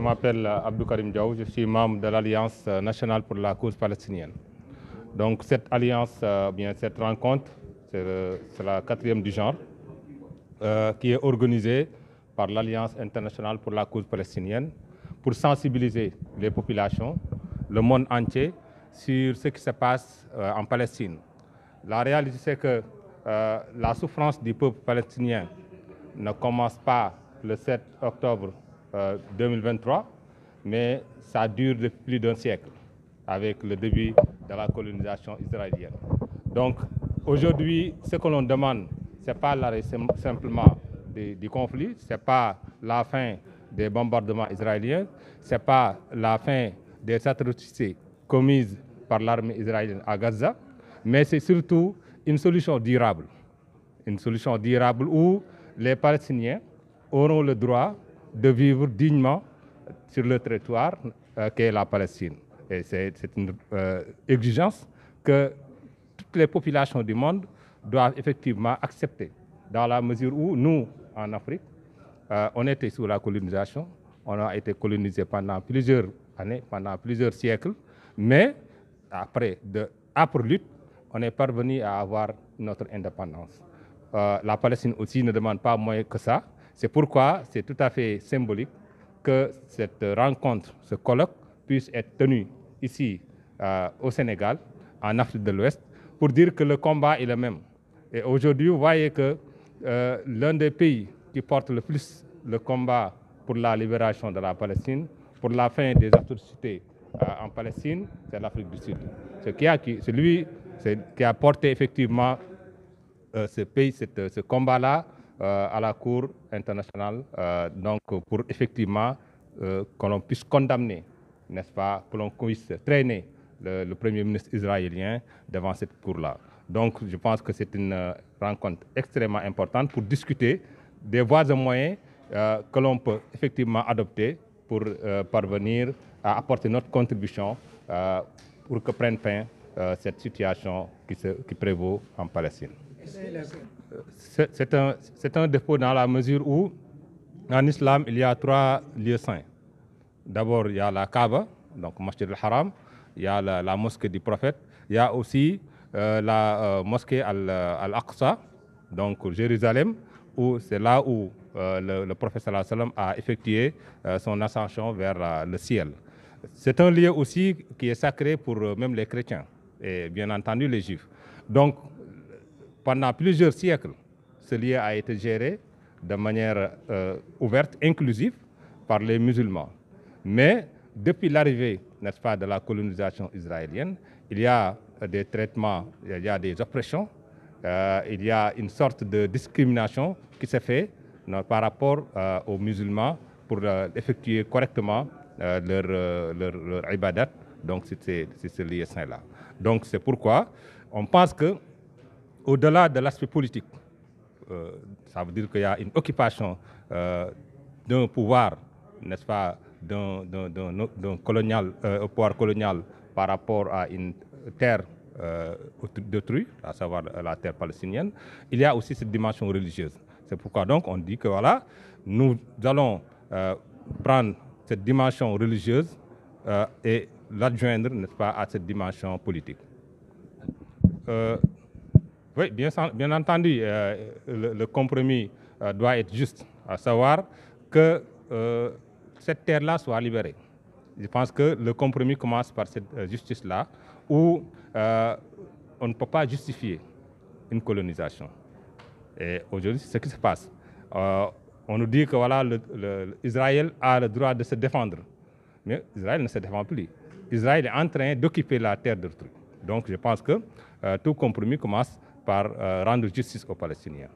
m'appelle Abdou Karim Diaw, je suis membre de l'Alliance nationale pour la cause palestinienne. Donc cette alliance, bien cette rencontre, c'est la 4e du genre, qui est organisée par l'Alliance internationale pour la cause palestinienne pour sensibiliser les populations, le monde entier, sur ce qui se passe en Palestine. La réalité, c'est que la souffrance du peuple palestinien ne commence pas le 7 octobre 2023, mais ça dure depuis plus d'un siècle, avec le début de la colonisation israélienne. Donc aujourd'hui, ce que l'on demande, ce n'est pas l'arrêt simplement du conflit, ce n'est pas la fin des bombardements israéliens, ce n'est pas la fin des atrocités commises par l'armée israélienne à Gaza, mais c'est surtout une solution durable. Une solution durable où les Palestiniens auront le droit de vivre dignement sur le territoire qu'est la Palestine. Et c'est une exigence que toutes les populations du monde doivent effectivement accepter, dans la mesure où nous, en Afrique, on était sous la colonisation, on a été colonisé pendant plusieurs années, pendant plusieurs siècles, mais après de âpres luttes, on est parvenu à avoir notre indépendance. La Palestine aussi ne demande pas moins que ça. C'est pourquoi c'est tout à fait symbolique que cette rencontre, ce colloque, puisse être tenu ici au Sénégal, en Afrique de l'Ouest, pour dire que le combat est le même. Et aujourd'hui, vous voyez que l'un des pays qui porte le plus le combat pour la libération de la Palestine, pour la fin des atrocités en Palestine, c'est l'Afrique du Sud. C'est lui qui a porté effectivement ce combat-là à la Cour internationale, donc pour effectivement que l'on puisse condamner, n'est-ce pas, que l'on puisse traîner le Premier ministre israélien devant cette Cour-là. Donc je pense que c'est une rencontre extrêmement importante pour discuter des voies et moyens que l'on peut effectivement adopter pour parvenir à apporter notre contribution pour que prenne fin cette situation qui prévaut en Palestine. C'est un défaut dans la mesure où, en islam, il y a 3 lieux saints. D'abord, il y a la Kaaba, donc Masjid al-Haram, il y a la mosquée du prophète, il y a aussi la mosquée Al-Aqsa, donc Jérusalem, où c'est là où le prophète sallallahu alayhi wa sallam a effectué son ascension vers le ciel. C'est un lieu aussi qui est sacré pour même les chrétiens et bien entendu les juifs. Donc, pendant plusieurs siècles, ce lieu a été géré de manière ouverte, inclusive, par les musulmans. Mais depuis l'arrivée, n'est-ce pas, de la colonisation israélienne, il y a des traitements, il y a des oppressions, il y a une sorte de discrimination qui s'est faite par rapport aux musulmans pour effectuer correctement leur ibadat, donc c'est ce lieu saint-là. Donc c'est pourquoi on pense que au-delà de l'aspect politique, ça veut dire qu'il y a une occupation d'un pouvoir, n'est-ce pas, d'un pouvoir colonial par rapport à une terre d'autrui, à savoir la terre palestinienne. Il y a aussi cette dimension religieuse. C'est pourquoi donc on dit que voilà, nous allons prendre cette dimension religieuse et l'adjoindre, n'est-ce pas, à cette dimension politique. Oui, bien entendu, le compromis doit être juste, à savoir que cette terre-là soit libérée. Je pense que le compromis commence par cette justice-là, où on ne peut pas justifier une colonisation. Et aujourd'hui, c'est ce qui se passe. On nous dit que voilà, Israël a le droit de se défendre. Mais Israël ne se défend plus. Israël est en train d'occuper la terre d'autrui. Donc je pense que tout compromis commence par rendre justice aux Palestiniens.